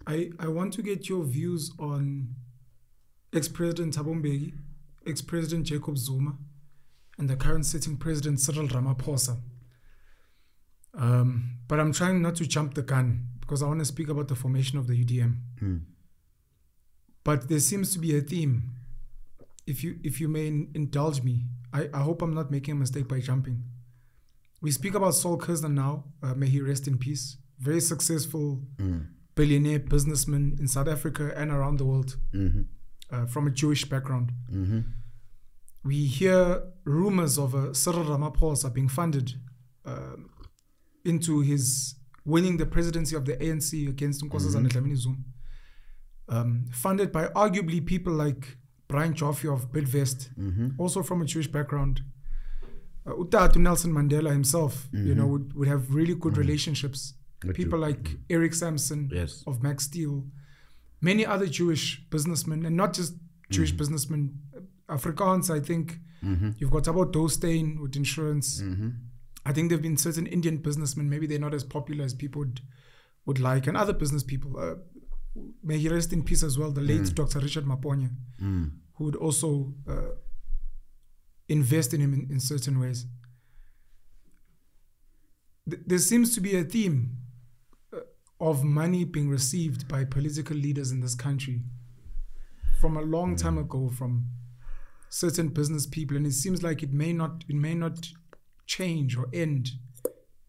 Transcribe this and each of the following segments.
I want to get your views on ex-President Thabo Mbeki, ex-President Jacob Zuma, and the current sitting President Cyril Ramaphosa. But I'm trying not to jump the gun because I want to speak about the formation of the UDM. But there seems to be a theme. If you may indulge me, I hope I'm not making a mistake by jumping. We speak about Saul Kerzner now, may he rest in peace. Very successful billionaire businessman in South Africa and around the world, from a Jewish background. We hear rumors of Cyril Ramaphosa being funded into his winning the presidency of the ANC against Nkosazana Dlamini Zuma. Funded by arguably people like Brian Joffe of Bidvest, also from a Jewish background. Utatu Nelson Mandela himself, you know, would have really good relationships. People like Eric Sampson of Max Steel, many other Jewish businessmen, and not just Jewish businessmen, Afrikaans, I think. You've got Thabo Dostane with insurance. I think there have been certain Indian businessmen, maybe they're not as popular as people would like, and other business people. May he rest in peace as well, the late Dr. Richard Maponya, who would also invest in him in certain ways. There seems to be a theme of money being received by political leaders in this country from a long time ago, from certain business people, and it seems like it may not change or end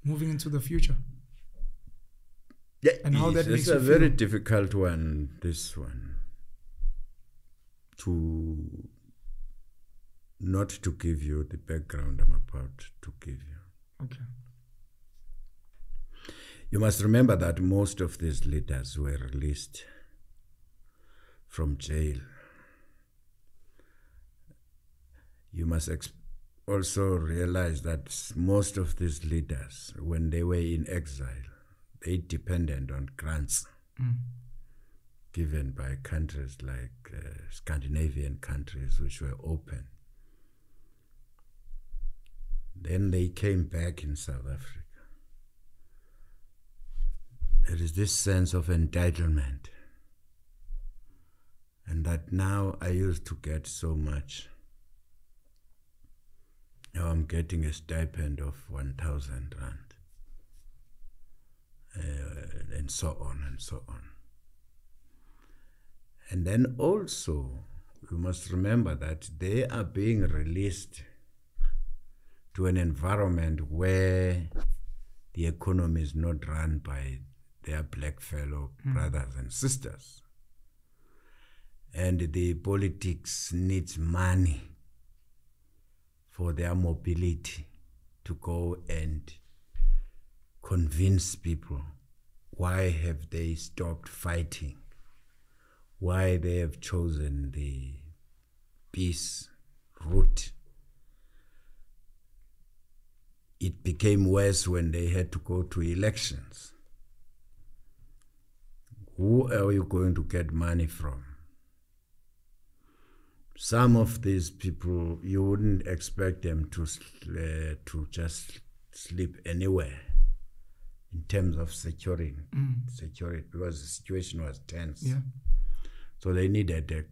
moving into the future. Yeah, and how that makes it's you a very feel. difficult one, this one, to not to give you the background I'm about to give you. Okay. You must remember that most of these leaders were released from jail. You must also realize that most of these leaders, when they were in exile, they depended on grants given by countries like Scandinavian countries, which were open. Then they came back in South Africa. There is this sense of entitlement, and that now I used to get so much. Now I'm getting a stipend of 1,000 rand. And so on and so on. And then also, you must remember that they are being released to an environment where the economy is not run by their black fellow brothers and sisters. And the politics needs money for their mobility to go and convince people why have they stopped fighting, why they have chosen the peace route. It became worse when they had to go to elections. Who are you going to get money from? Some of these people, you wouldn't expect them to just sleep anywhere in terms of security, because the situation was tense. Yeah. So they needed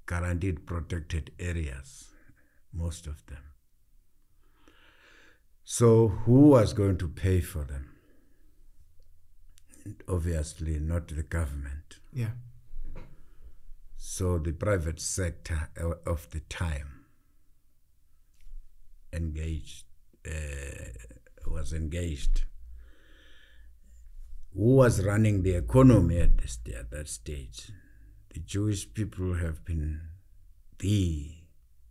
guaranteed protected areas, most of them. So who was going to pay for them? Obviously not the government. Yeah. So the private sector of the time was engaged. Who was running the economy at that stage? The Jewish people have been the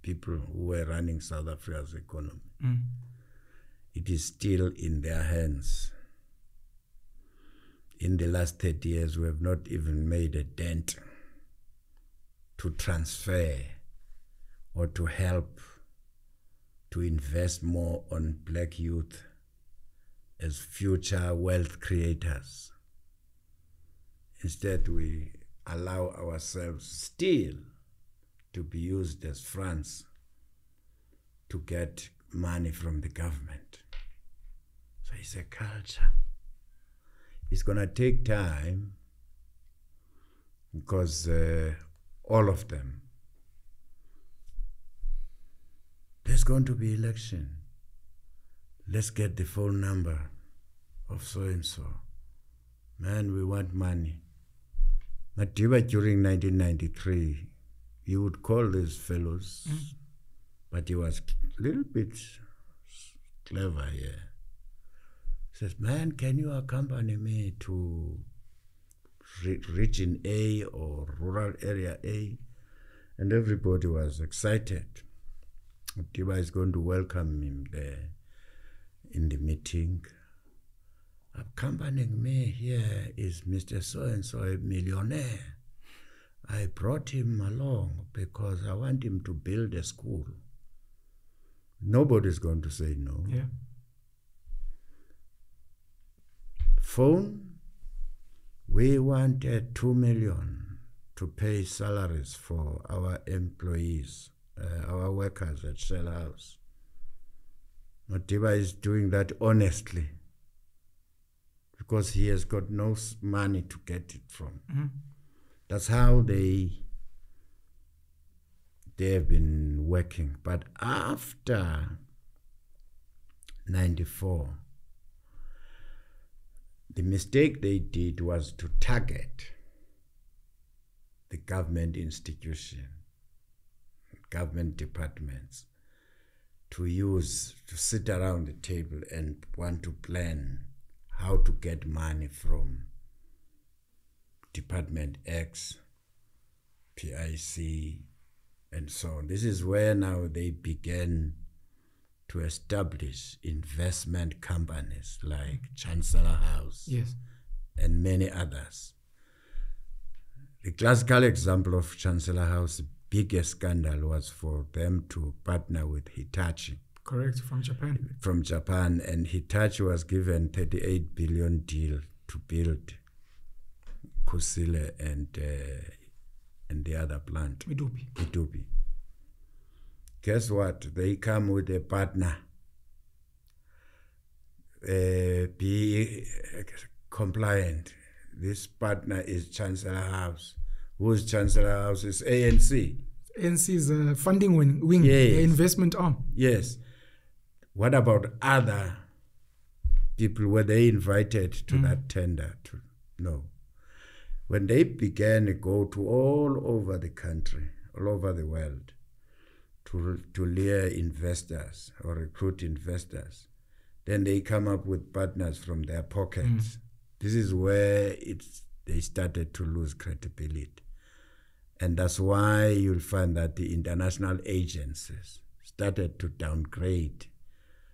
people who were running South Africa's economy. It is still in their hands. In the last 30 years, we have not even made a dent to transfer or to help to invest more on black youth as future wealth creators. Instead, we allow ourselves still to be used as fronts to get money from the government. So it's a culture. It's going to take time because all of them, there's going to be election. Let's get the phone number of so-and-so. Man, we want money. Madiba during 1993, he would call these fellows, but he was a little bit clever here. He says, man, can you accompany me to region A or rural area A? And everybody was excited. Madiba is going to welcome him there in the meeting. Accompanying me here is Mr. So-and-so, a millionaire. I brought him along because I want him to build a school. Nobody's going to say no. Yeah. Phone, we wanted 2 million to pay salaries for our employees, our workers at Shell House. Madiba is doing that honestly because he has got no money to get it from. That's how they have been working. But after 94, the mistake they did was to target the government institution, government departments, to sit around the table and want to plan how to get money from Department X, PIC, and so on. This is where now they began to establish investment companies like Chancellor House, Yes. and many others. The classical example of Chancellor House, the biggest scandal was for them to partner with Hitachi Correct, from Japan. And Hitachi was given 38 billion deal to build Kusile and the other plant, Medupi. Guess what? They come with a partner. Be compliant. This partner is Chancellor House. Whose Chancellor House is ANC? ANC is a funding wing, Yes. the investment arm. Yes. What about other people? Were they invited to that tender? No. When they began to go to all over the country, all over the world, to lure investors or recruit investors, then they come up with partners from their pockets. This is where they started to lose credibility. And that's why you'll find that the international agencies started to downgrade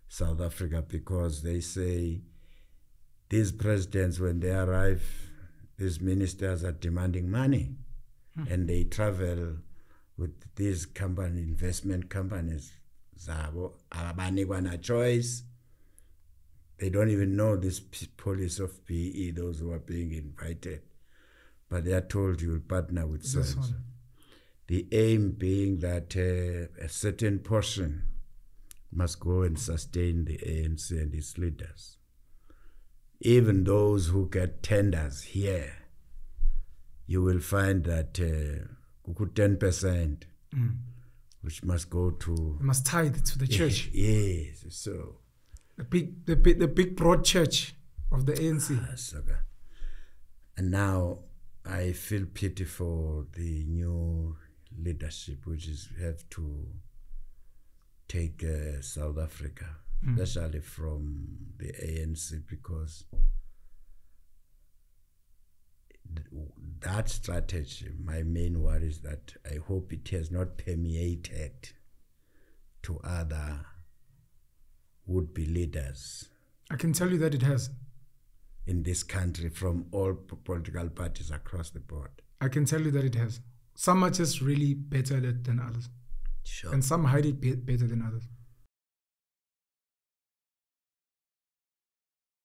South Africa, because they say these presidents, when they arrive, these ministers are demanding money, and they travel with these investment companies. Zabo abanikwana choice. They don't even know this policy of PE, those who are being invited, but they are told you will partner with so-and-so. The aim being that a certain portion must go and sustain the ANC and its leaders. Even those who get tenders here, you will find that 10%, which must go to... must tithe to the church. Yes, so... The big broad church of the ANC. And now I feel pity for the new leadership, which have to take South Africa, especially from the ANC, because that strategy, my main worry is that I hope it has not permeated to other would-be leaders. I can tell you that it has. In this country, from all political parties across the board. I can tell you that it has. Some are just really better than others. Sure. And some hide it better than others.